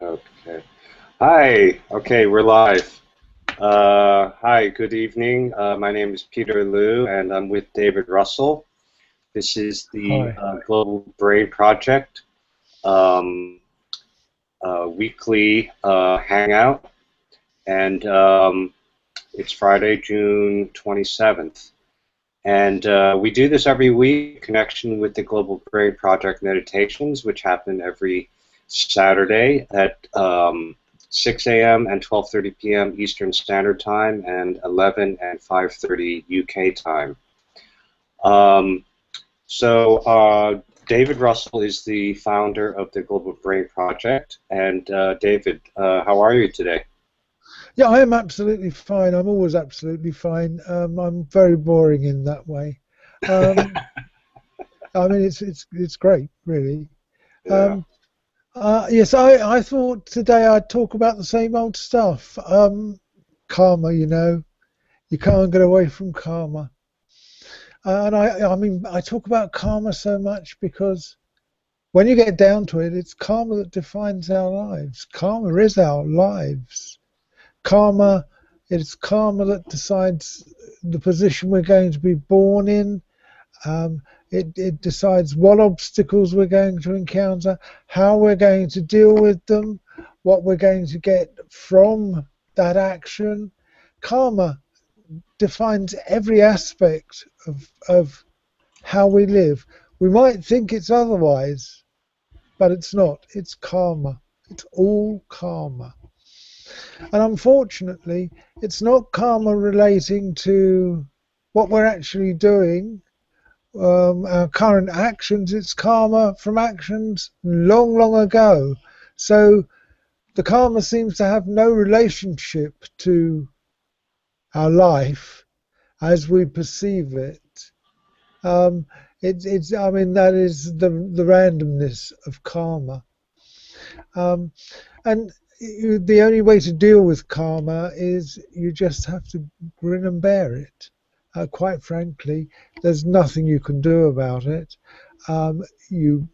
Okay. Hi. Okay, we're live. Hi, good evening. My name is Peter Liu, and I'm with David Russell. This is the Hi. Global Brain Project um, weekly hangout, and it's Friday, June 27th. And we do this every week in connection with the Global Brain Project meditations, which happen every Saturday at 6 a.m. and 12:30 p.m. Eastern Standard Time and 11 and 5:30 UK time. Um, so David Russell is the founder of the Global Brain Project. And David, how are you today? Yeah, I am absolutely fine. I'm always absolutely fine. I'm very boring in that way. Um, I mean, it's great, really. Yeah. Um, yes, I thought today I'd talk about the same old stuff. Karma, you can't get away from karma. And I mean, I talk about karma so much because when you get down to it, it's karma that defines our lives. Karma is our lives. Karma, it's karma that decides the position we're going to be born in. It decides what obstacles we're going to encounter, how we're going to deal with them, what we're going to get from that action. Karma defines every aspect of how we live. We might think it's otherwise, but it's not. It's karma. It's all karma. And unfortunately, it's not karma relating to what we're actually doing, our current actions. It's karma from actions long, long ago. So the karma seems to have no relationship to our life as we perceive it. Um, I mean, that is the randomness of karma. Um, and the only way to deal with karma is you just have to grin and bear it. Quite frankly, there's nothing you can do about it. You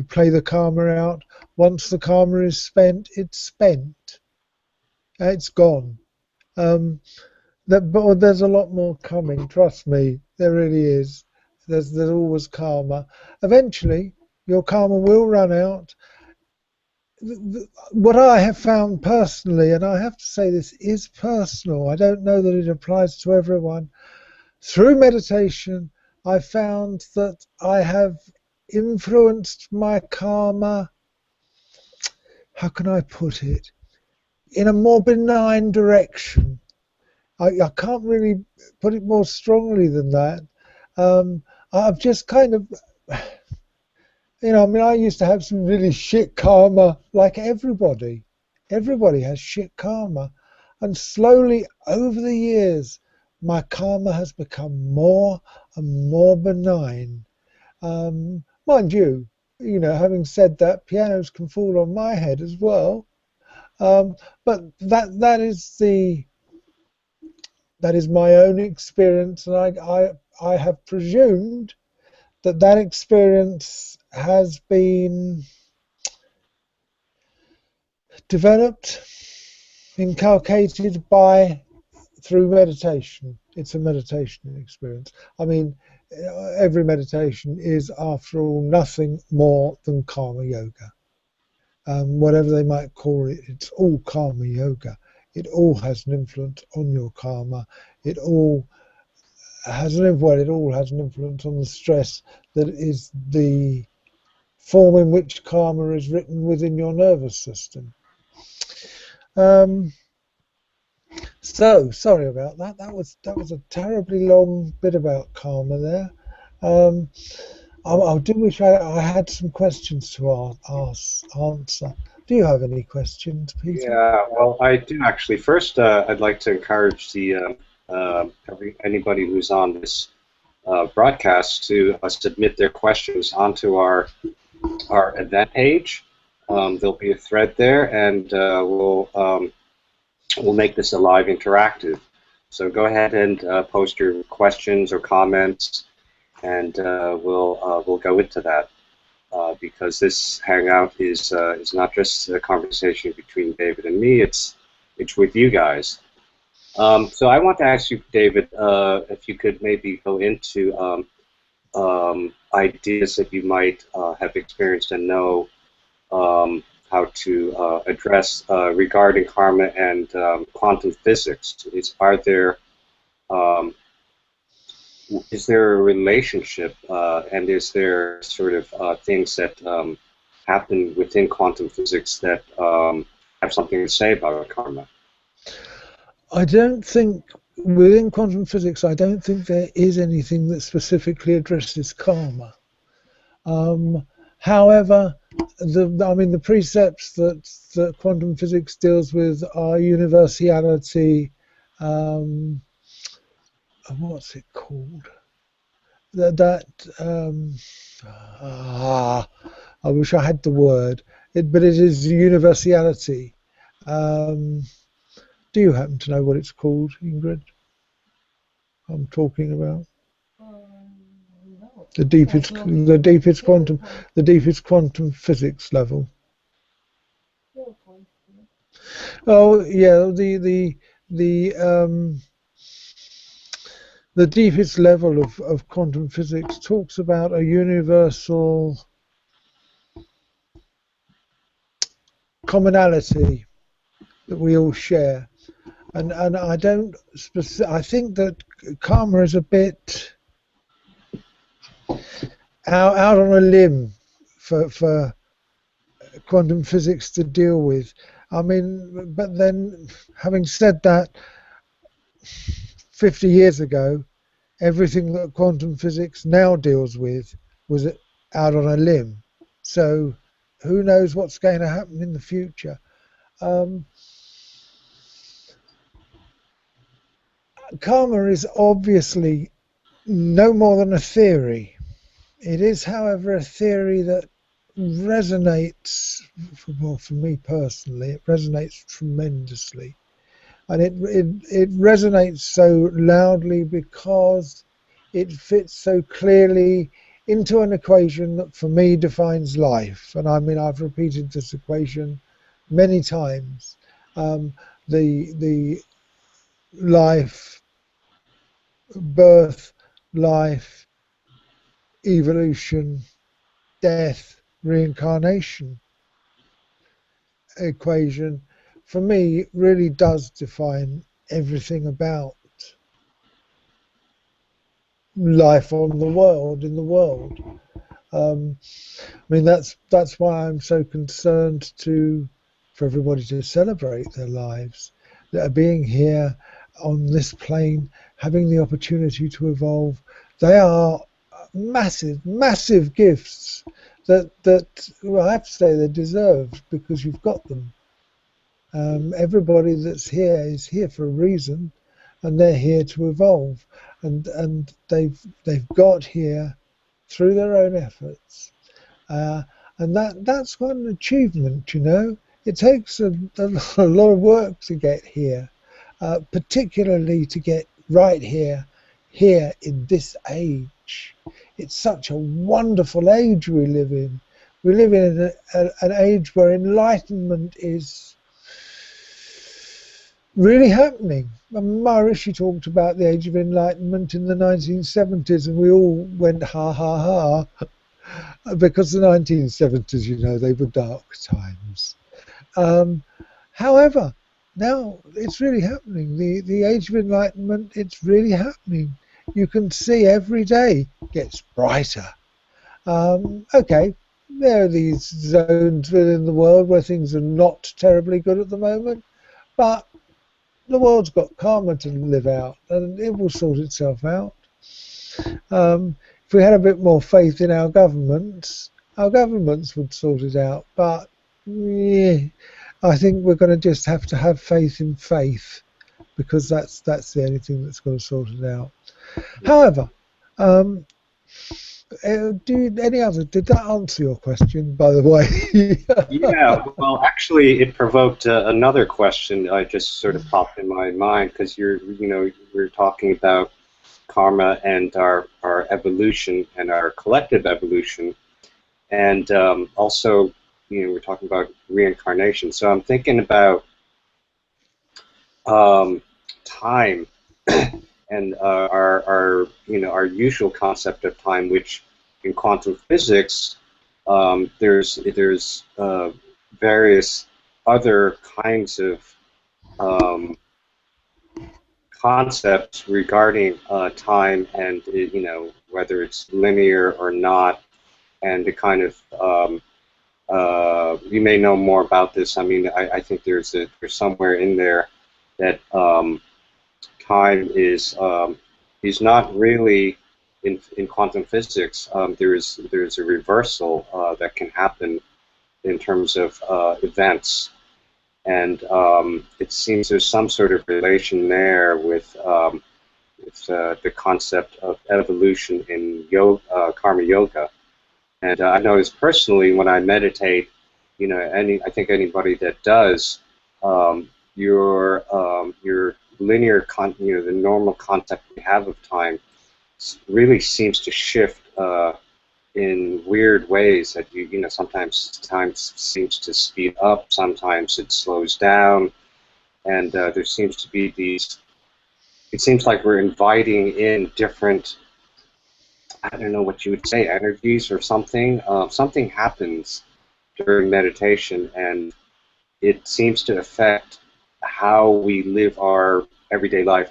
play the karma out. Once the karma is spent, it's spent. It's gone. Um, but there's a lot more coming. Trust me, there really is. There's always karma. Eventually, your karma will run out. What I have found personally, and I have to say this is personal, I don't know that it applies to everyone. Through meditation, I found that I have influenced my karma, how can I put it, in a more benign direction. I can't really put it more strongly than that. I've just kind of, I mean, I used to have some really shit karma, like everybody. Everybody has shit karma. And slowly, over the years, my karma has become more and more benign. Mind you, having said that, pianos can fall on my head as well. But that is my own experience, and I have presumed that experience has been developed, inculcated by through meditation. It's a meditation experience. I mean, every meditation is, after all, nothing more than karma yoga. Whatever they might call it, it's all karma yoga. It all has an influence on your karma. It all it all has an influence on the stress that is the form in which karma is written within your nervous system. Um, So sorry about that. That was a terribly long bit about karma there. Um, I do wish I had some questions to answer. Do you have any questions, Peter? Yeah, well, I do actually. First, I'd like to encourage anybody who's on this broadcast to submit their questions onto our event page. There'll be a thread there, and we'll make this a live interactive. So go ahead and post your questions or comments, and we'll go into that. because this hangout is not just a conversation between David and me. It's with you guys. So I want to ask you, David, if you could maybe go into ideas that you might have experienced and know how to address regarding karma and quantum physics. Um, is there a relationship, and is there sort of things that happen within quantum physics that have something to say about karma? I don't think within quantum physics, I don't think there is anything that specifically addresses karma. However, the precepts that quantum physics deals with are universality. What's it called? I wish I had the word. But it is universality. Do you happen to know what it's called, Ingrid? I'm talking about No. the deepest quantum physics level. Oh yeah, the deepest level of quantum physics talks about a universal commonality that we all share, and I don't. I think that karma is a bit out on a limb for quantum physics to deal with. I mean, but then having said that, 50 years ago, everything that quantum physics now deals with was out on a limb. So who knows what's going to happen in the future? Karma is obviously no more than a theory. It is, however, a theory that resonates, well, for me personally, it resonates tremendously. And it resonates so loudly because it fits so clearly into an equation that for me defines life. And I mean, I've repeated this equation many times. The life, birth, life, evolution, death, reincarnation equation, for me, really does define everything about life on the world, in the world. I mean, that's why I'm so concerned for everybody to celebrate their lives, that are being here on this plane, having the opportunity to evolve. They are massive, massive gifts that well, I have to say they're deserved because you've got them. Everybody that's here is here for a reason, and they're here to evolve, and they've got here through their own efforts, and that's quite an achievement, you know. It takes a lot of work to get here, particularly to get right here in this age. It's such a wonderful age we live in. We live in an age where enlightenment is really happening. Maharishi talked about the age of enlightenment in the 1970s, and we all went ha ha ha, because the 1970s, you know, they were dark times. However, now it's really happening. The age of enlightenment, it's really happening. You can see every day gets brighter. Okay, there are these zones within the world where things are not terribly good at the moment, but the world's got karma to live out, and it will sort itself out. If we had a bit more faith in our governments would sort it out. But yeah, I think we're going to just have to have faith in faith, because that's the only thing that's going to sort it out. However, did that answer your question, by the way? Yeah, well, actually, it provoked another question. I just sort of popped in my mind because we're talking about karma and our evolution and our collective evolution. And also, we're talking about reincarnation. So I'm thinking about um, time and our usual concept of time, which in quantum physics there's various other kinds of um, concepts regarding time and whether it's linear or not, and the kind of you may know more about this. I mean, I think there's somewhere in there that time is not really in quantum physics. There's a reversal that can happen in terms of events, and it seems there's some sort of relation there with the concept of evolution in karma yoga. And I noticed personally when I meditate, I think anybody that does, your linear the normal concept we have of time really seems to shift in weird ways. That sometimes time seems to speed up, sometimes it slows down, and there seems to be these. It seems like we're inviting in different, I don't know what you would say, energies or something. Something happens during meditation, and it seems to affect how we live our everyday life.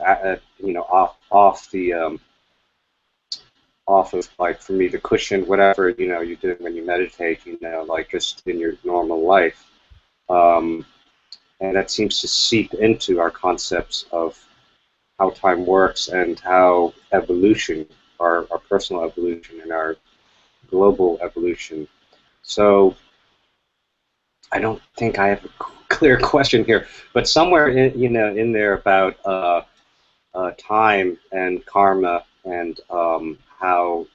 Off of, like, for me, the cushion, whatever you do when you meditate. Like just in your normal life, um, and that seems to seep into our concepts of how time works and how evolution, our personal evolution and our global evolution. So I don't think I have a clear question here, but somewhere in there about time and karma and how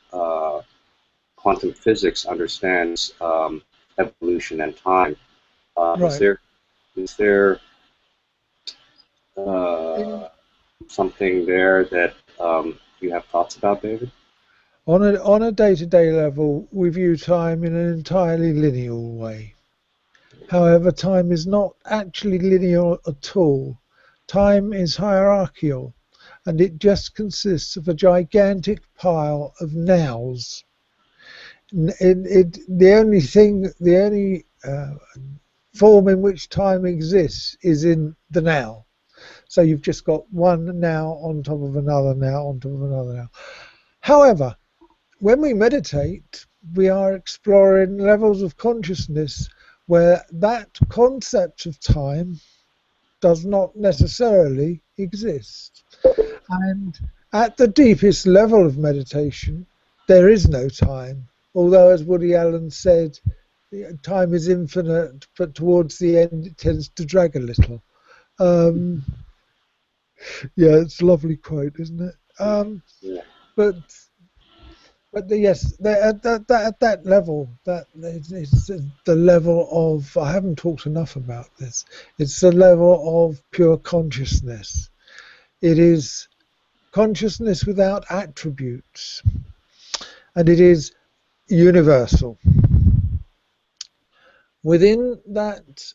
quantum physics understands evolution and time. Is Right. there In, something there that you have thoughts about, David? on a day-to-day level, we view time in an entirely linear way. However, time is not actually linear at all. Time is hierarchical, and it just consists of a gigantic pile of nows. The only form in which time exists is in the now. So you've just got one now on top of another now on top of another now. However, when we meditate, we are exploring levels of consciousness where that concept of time does not necessarily exist. And at the deepest level of meditation, there is no time. Although, as Woody Allen said, time is infinite, but towards the end it tends to drag a little. Um, yeah, it's a lovely quote, isn't it? Yeah. But yes, at that level, that it's the level of. I haven't talked enough about this. It's the level of pure consciousness. It is consciousness without attributes, and it is universal. Within that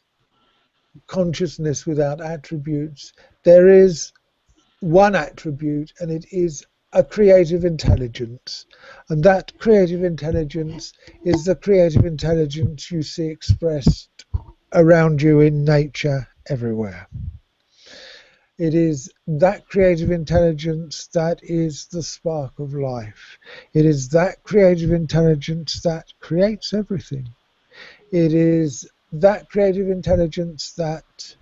consciousness without attributes, there is one attribute, and it is a creative intelligence. And that creative intelligence is the creative intelligence you see expressed around you in nature everywhere. It is that creative intelligence that is the spark of life. It is that creative intelligence that creates everything. It is that creative intelligence that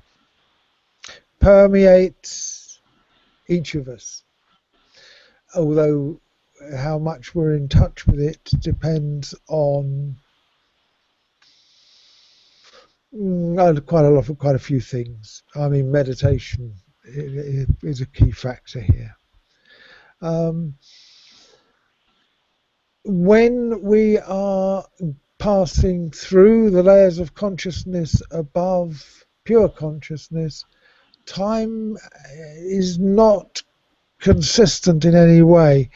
permeates each of us. Although how much we're in touch with it depends on quite a few things. I mean, meditation is a key factor here. Um, when we are passing through the layers of consciousness above pure consciousness, time is not consistent in any way.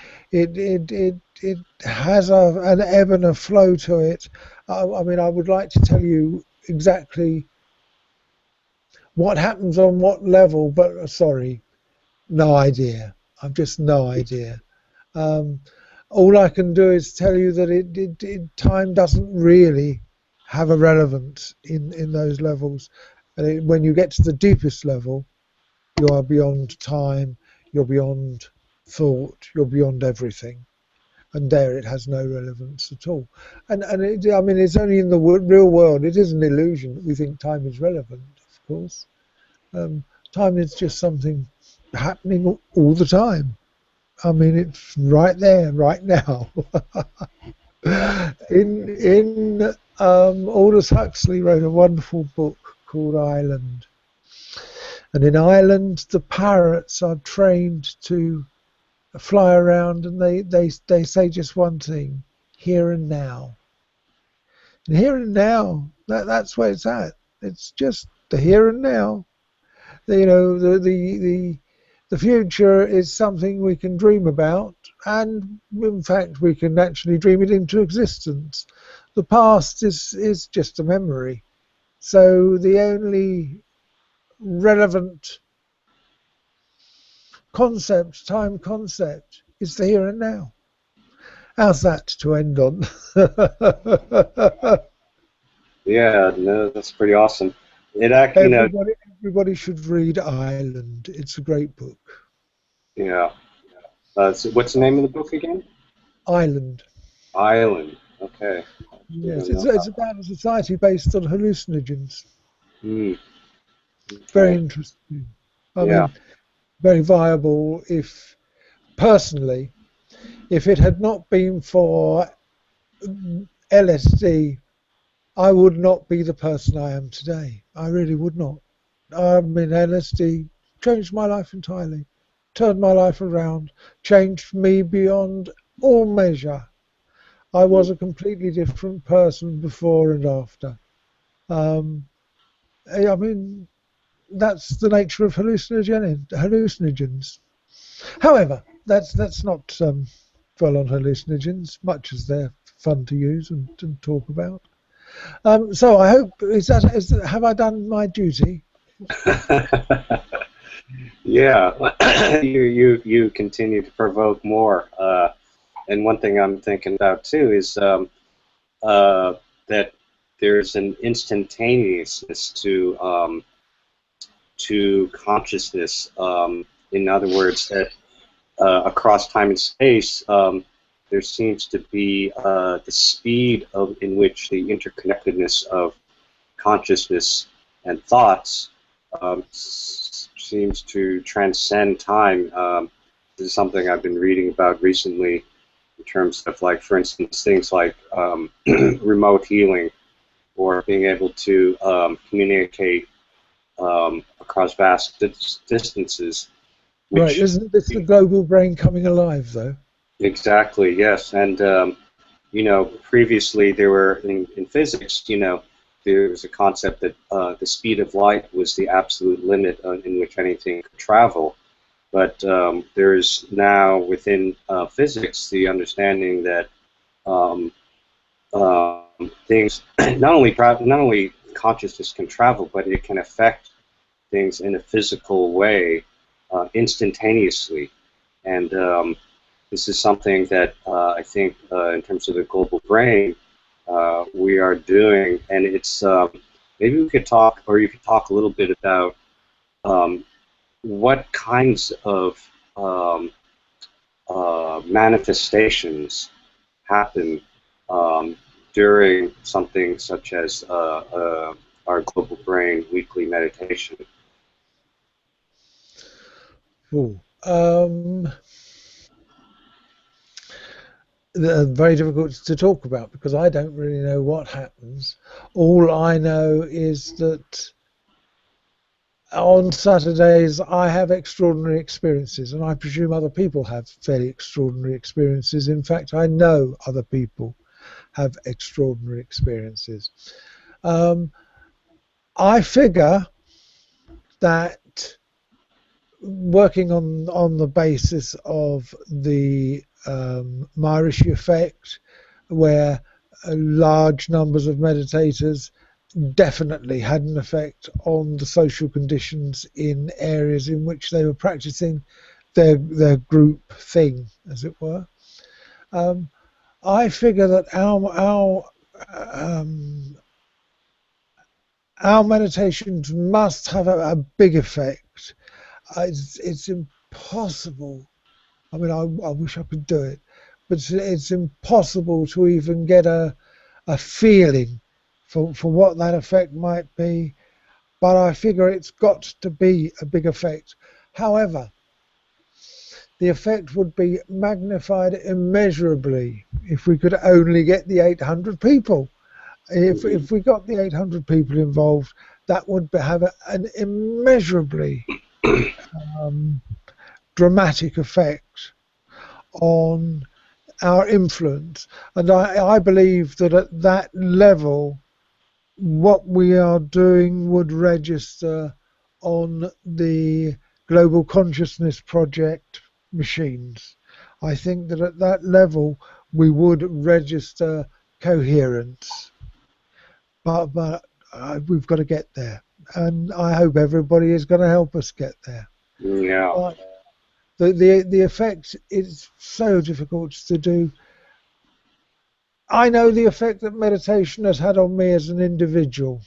it has an ebb and a flow to it. I mean, I would like to tell you exactly what happens on what level, but sorry, no idea. I've just no idea. Um, all I can do is tell you that time doesn't really have a relevance in those levels. And when you get to the deepest level, you are beyond time, you're beyond thought, you're beyond everything. And there it has no relevance at all. And I mean, it's only in the real world. It is an illusion that we think time is relevant, of course. Time is just something happening all the time. I mean, it's right there, right now. Aldous Huxley wrote a wonderful book called Island, and in Ireland the parrots are trained to fly around, and they say just one thing: here and now. And here and now, that's where it's at. It's just the here and now. You know, the future is something we can dream about, and in fact we can actually dream it into existence. The past is just a memory. So the only relevant concept, time concept, is the here and now. How's that to end on? Yeah, no, that's pretty awesome. It actually, Everybody should read Ireland. It's a great book. yeah. So what's the name of the book again? Island. Island. Okay. Yes, it's about a society based on hallucinogens. Mm, Very okay. interesting. I Yeah. mean, very viable if, personally, if it had not been for LSD, I would not be the person I am today. I really would not. I mean, LSD changed my life entirely, turned my life around, changed me beyond all measure. I was Mm, a completely different person before and after. Um, I mean, that's the nature of hallucinogens. However, that's not dwell on hallucinogens, much as they're fun to use and talk about. So I hope have I done my duty? yeah. You continue to provoke more. And one thing I'm thinking about too is uh, that there's an instantaneousness to consciousness. In other words, that across time and space, there seems to be the speed in which the interconnectedness of consciousness and thoughts seems to transcend time. This is something I've been reading about recently in terms of, like, for instance, things like remote healing or being able to communicate across vast distances, Right, which isn't this the global brain coming alive, though? exactly, yes. And previously there were in physics, there was a concept that the speed of light was the absolute limit in which anything could travel. But there is now within physics the understanding that um, things not only consciousness can travel, but it can affect things in a physical way instantaneously. And this is something that I think, in terms of the global brain, we are doing, and it's maybe we could talk, or you could talk a little bit about um, what kinds of um, manifestations happen um, during something such as our global brain weekly meditation. Oh, they're very difficult to talk about because I don't really know what happens. All I know is that on Saturdays I have extraordinary experiences, and I presume other people have fairly extraordinary experiences. In fact, I know other people have extraordinary experiences. Um, I figure that working on the basis of the Maharishi effect, where large numbers of meditators definitely had an effect on the social conditions in areas in which they were practicing their group thing, as it were. I figure that our meditations must have a big effect. It's impossible. I mean, I wish I could do it, but it's impossible to even get a feeling for what that effect might be. But I figure it's got to be a big effect. However, the effect would be magnified immeasurably if we could only get the 800 people. If we got the 800 people involved, that would have an immeasurably um, dramatic effect on our influence. And I believe that at that level, what we are doing would register on the Global Consciousness Project machines. I think that at that level, we would register coherence. But we've got to get there. And I hope everybody is going to help us get there. Yeah. But the effect is so difficult to do. I know the effect that meditation has had on me as an individual,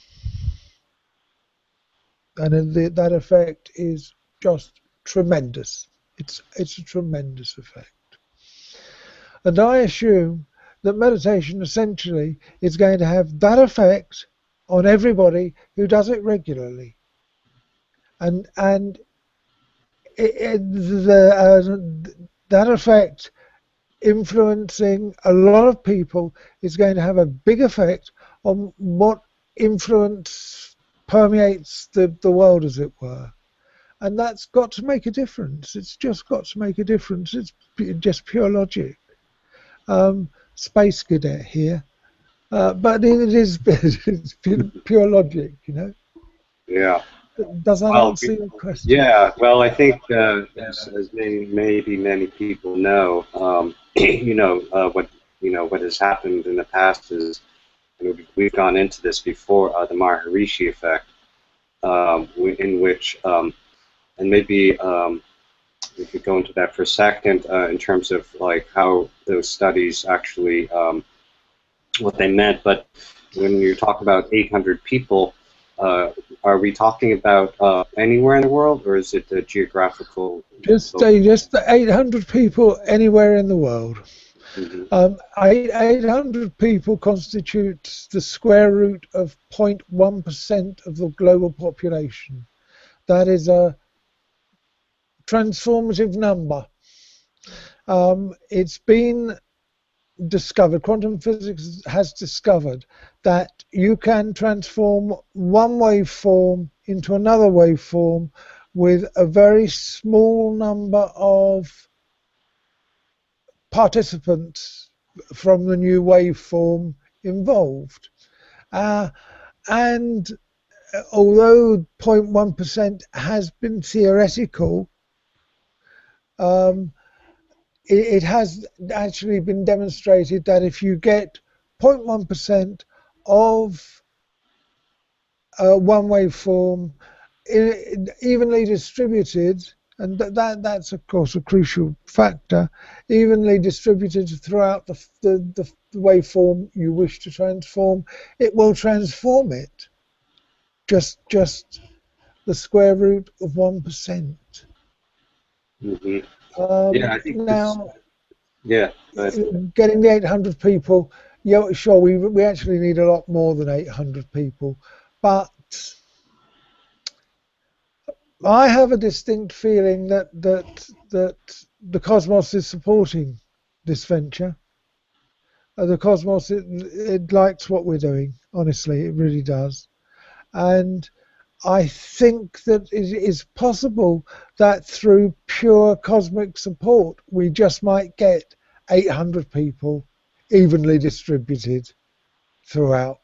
and that effect is just tremendous. It's a tremendous effect, and I assume that meditation essentially is going to have that effect on everybody who does it regularly, and that effect influencing a lot of people is going to have a big effect on what influence permeates the world, as it were. And that's got to make a difference. It's just got to make a difference. It's just pure logic. Space cadet here. But it is it's pure logic, you know. Yeah. Does that Well, answer your question? yeah. Well, I think as many people know, what has happened in the past is, and we've gone into this before, the Maharishi effect, in which, and maybe we could go into that for a second, in terms of like how those studies actually, what they meant. But when you talk about 800 people, are we talking about anywhere in the world, or is it a geographical? Just 800 people anywhere in the world. Mm-hmm. 800 people constitutes the square root of 0.1% of the global population. That is a transformative number. It's been discovered, quantum physics has discovered that you can transform one waveform into another waveform with a very small number of participants from the new waveform involved. And although 0.1% has been theoretical, it has actually been demonstrated that if you get 0.1% of one waveform evenly distributed, and that's of course a crucial factor, evenly distributed throughout the waveform you wish to transform, it will transform it. Just the square root of 1%. Mm-hmm. Yeah, I think now, yeah. getting the 800 people, yeah, sure, we actually need a lot more than 800 people, but I have a distinct feeling that the cosmos is supporting this venture. The cosmos, it likes what we're doing. Honestly, it really does. And I think that it is possible that through pure cosmic support, we just might get 800 people evenly distributed throughout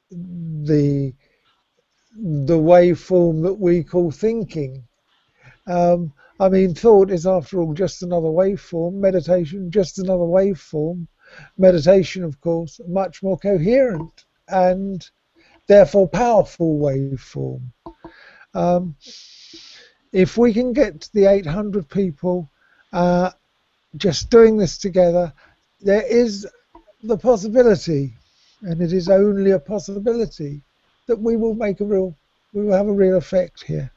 the waveform that we call thinking. I mean, thought is, after all, just another waveform. Meditation, just another waveform. Meditation, of course, much more coherent and therefore powerful waveform. Um, if we can get to the 800 people just doing this together, there is the possibility, and it is only a possibility, that we will have a real effect here.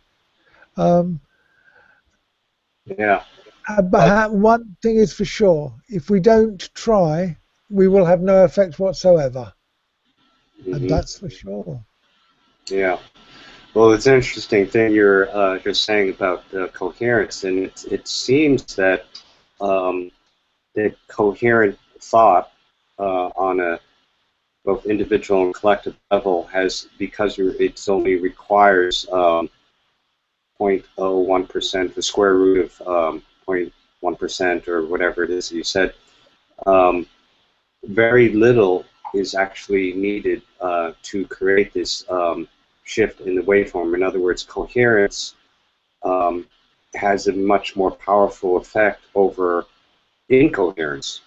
Yeah. But one thing is for sure: if we don't try, we will have no effect whatsoever, and Mm-hmm. that's for sure. Yeah. Well, it's an interesting thing you're saying about coherence, and it seems that um, that coherent thought on a both individual and collective level has, because it's only requires 0.01%, the square root of 0.1% or whatever it is you said. Um, very little is actually needed to create this shift in the waveform. In other words, coherence um, has a much more powerful effect over incoherence.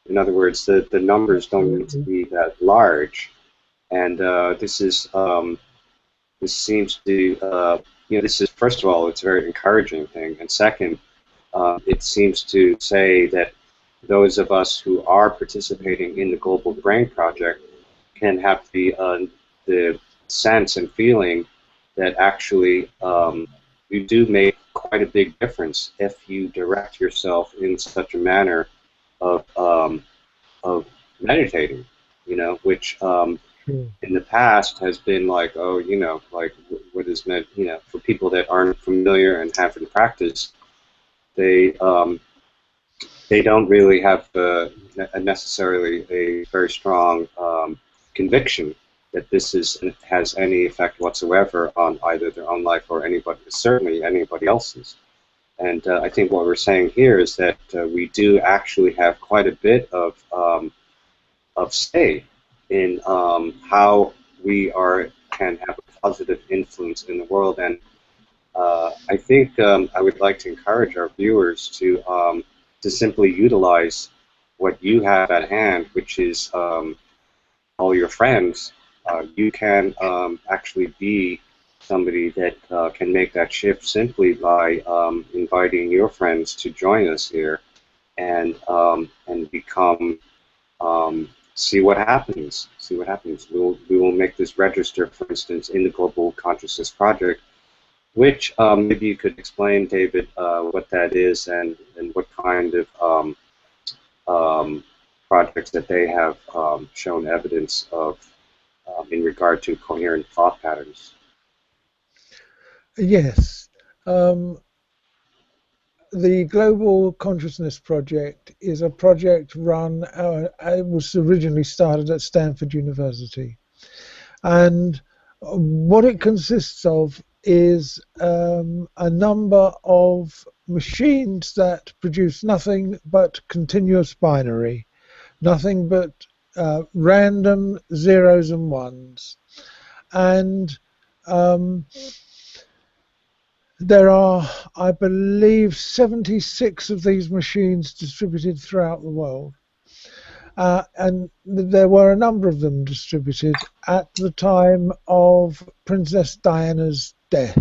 In other words, the numbers don't need to Absolutely. be that large, and this seems to this is, first of all, it's a very encouraging thing, and second, it seems to say that those of us who are participating in the Global Brain Project can have the sense and feeling that actually you do make quite a big difference if you direct yourself in such a manner of meditating, which Sure. in the past has been like, oh, like what is meant, for people that aren't familiar and haven't practiced, they they don't really have necessarily a very strong conviction that has any effect whatsoever on either their own life or anybody, certainly anybody else's. And I think what we're saying here is that we do actually have quite a bit of say in how we can have a positive influence in the world. And I think I would like to encourage our viewers to simply utilize what you have at hand, which is all your friends. You can actually be somebody that can make that shift simply by inviting your friends to join us here and become see what happens. See what happens. We will make this register, for instance, in the Global Consciousness Project, which maybe you could explain, David, what that is and what kind of um, projects that they have shown evidence of in regard to coherent thought patterns. Yes. Um, the Global Consciousness Project is a project run, it was originally started at Stanford University. And what it consists of is a number of machines that produce nothing but continuous binary, nothing but random zeros and ones. And there are, I believe, 76 of these machines distributed throughout the world. And there were a number of them distributed at the time of Princess Diana's death.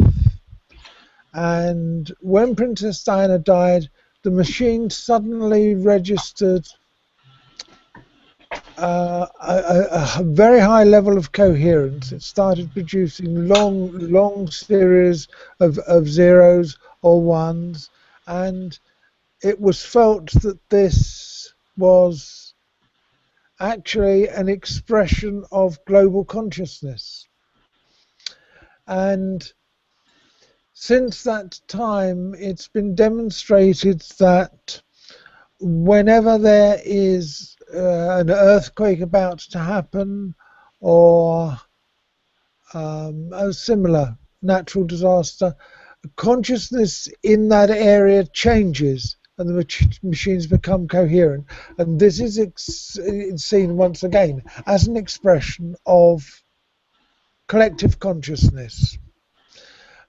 And when Princess Diana died, the machine suddenly registered a very high level of coherence. It started producing long series of zeros or ones, and it was felt that this was actually an expression of global consciousness. And since that time, it's been demonstrated that whenever there is an earthquake about to happen or a similar natural disaster, consciousness in that area changes and the machines become coherent. And this is seen once again as an expression of collective consciousness.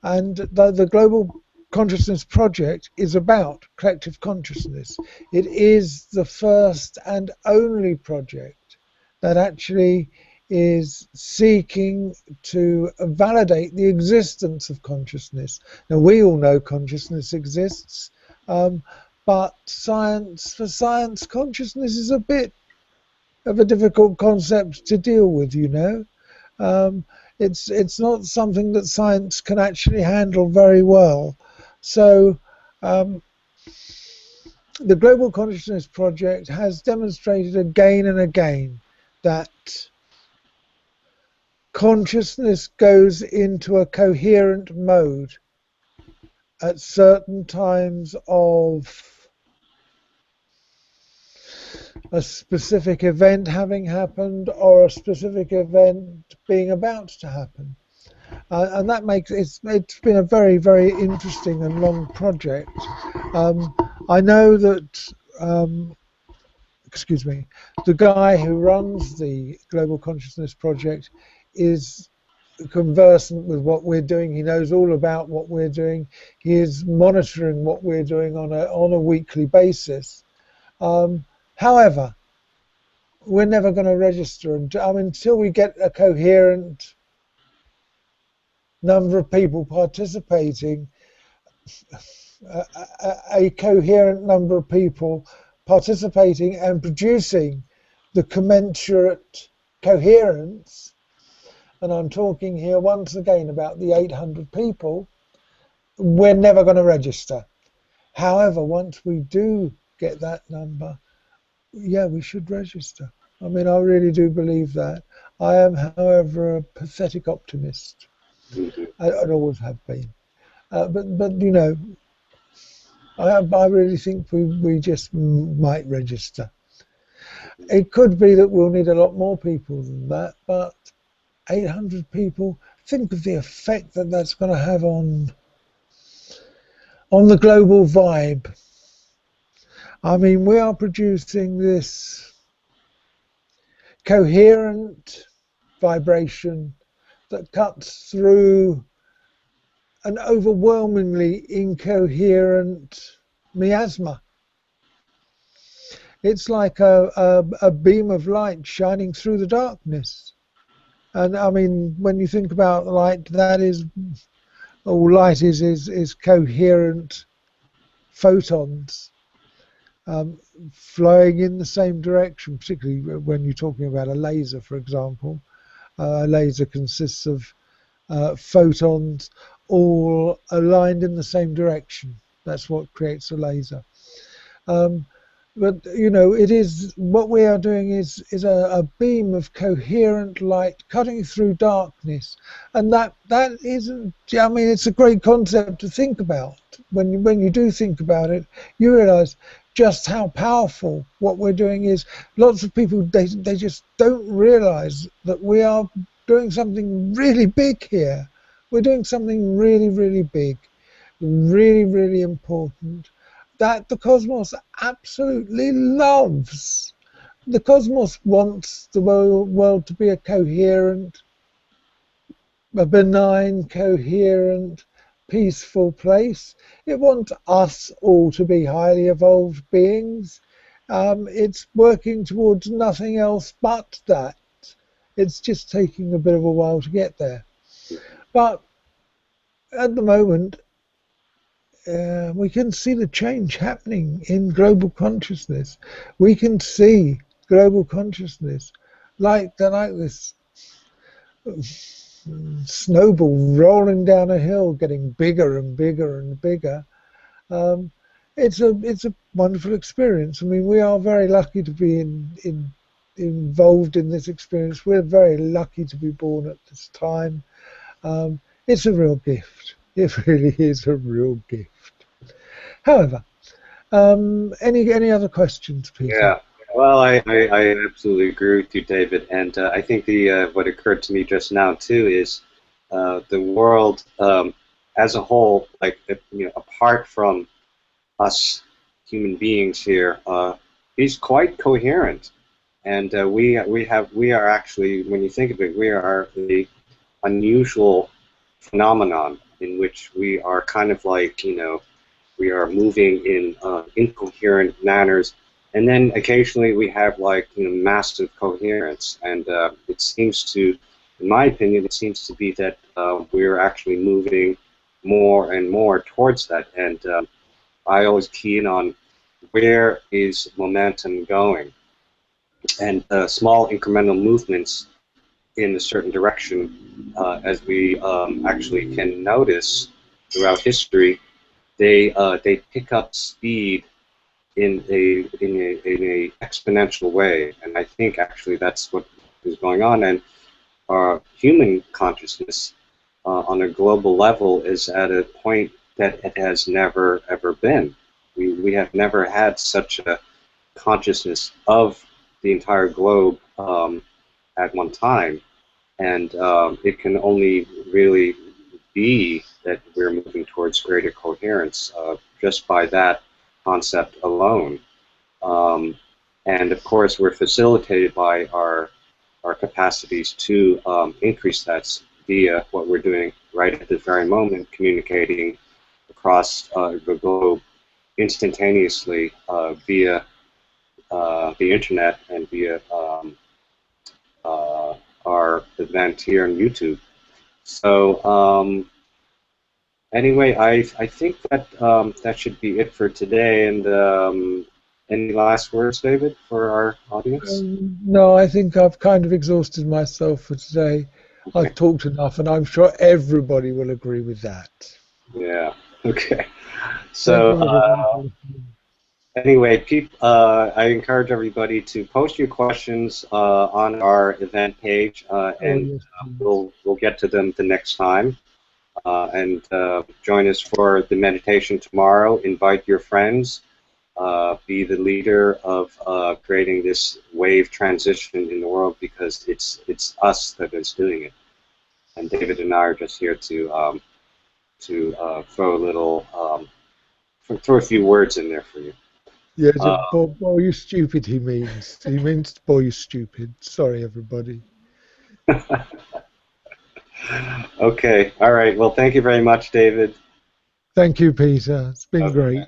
And the Global Consciousness Project is about collective consciousness. It is the first and only project that actually is seeking to validate the existence of consciousness. Now, we all know consciousness exists, but for science, consciousness is a bit of a difficult concept to deal with, you know. It's not something that science can actually handle very well. So the Global Consciousness Project has demonstrated again and again that consciousness goes into a coherent mode at certain times of a specific event having happened or a specific event being about to happen. And that makes it's been a very, very interesting and long project. I know that excuse me, the guy who runs the Global Consciousness Project is conversant with what we're doing. He knows all about what we're doing. He is monitoring what we're doing on a weekly basis. However, we're never going to register until we get a coherent number of people participating, a coherent number of people participating and producing the commensurate coherence. And I'm talking here once again about the 800 people. We're never going to register. However, once we do get that number, yeah, we should register. I mean, I really do believe that. I am, however, a pathetic optimist. I always have been. But you know, I really think we just might register. It could be that we'll need a lot more people than that, but 800 people, think of the effect that that's going to have on the global vibe. I mean, we are producing this coherent vibration that cuts through an overwhelmingly incoherent miasma. It's like a beam of light shining through the darkness. And I mean, when you think about light, that is, all light is coherent photons flowing in the same direction, particularly when you're talking about a laser, for example. A laser consists of photons all aligned in the same direction. That's what creates a laser. But you know, it is what we are doing is a beam of coherent light cutting through darkness, and that isn't. I mean, it's a great concept to think about. When you do think about it, you realise just how powerful what we're doing is. Lots of people they just don't realise that we are doing something really big here. We're doing something really, really big, really, really important, that the cosmos absolutely loves. The cosmos wants the world to be a coherent, a benign, coherent, peaceful place. It wants us all to be highly evolved beings. It's working towards nothing else but that. It's just taking a bit of a while to get there. But at the moment, we can see the change happening in global consciousness. We can see global consciousness like this snowball rolling down a hill, getting bigger and bigger and bigger. It's a wonderful experience. I mean, we are very lucky to be involved in this experience. We're very lucky to be born at this time. It's a real gift. It really is a real gift. However, any other questions, Peter? Yeah. Well, I absolutely agree with you, David, and I think what occurred to me just now too is the world as a whole, like apart from us human beings here, is quite coherent, and we are actually, when you think of it, we are the unusual phenomenon in which we are kind of like, we are moving in incoherent manners, and then occasionally we have like massive coherence, and it seems to, in my opinion, it seems to be that we're actually moving more and more towards that, and I always key in on where is momentum going, and small incremental movements in a certain direction, as we actually can notice throughout history, they pick up speed in a exponential way, and I think actually that's what is going on. And our human consciousness on a global level is at a point that it has never ever been. We have never had such a consciousness of the entire globe at one time, and it can only really be that we're moving towards greater coherence just by that concept alone. Um, and of course, we're facilitated by our capacities to increase that via what we're doing right at this very moment, communicating across the globe instantaneously via the internet and via uh, our event here on YouTube. So anyway, I think that that should be it for today. And any last words, David, for our audience? No, I think I've kind of exhausted myself for today. Okay. I've talked enough, and I'm sure everybody will agree with that. Yeah. Okay. Thank So you, everybody, for listening. anyway, I encourage everybody to post your questions on our event page, Oh, and yes, please. we'll get to them the next time. And join us for the meditation tomorrow. Invite your friends. Be the leader of creating this wave transition in the world, because it's us that is doing it. And David and I are just here to throw a little throw a few words in there for you. Yeah, Uh, boy, you stupid, he means. He means, boy, you stupid. Sorry, everybody. okay, all right. Well, thank you very much, David. Thank you, Peter. It's been Okay. great.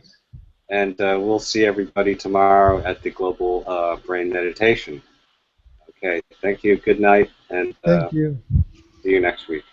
And we'll see everybody tomorrow at the Global Brain Meditation. Okay, thank you. Good night, and Thank you. see you next week.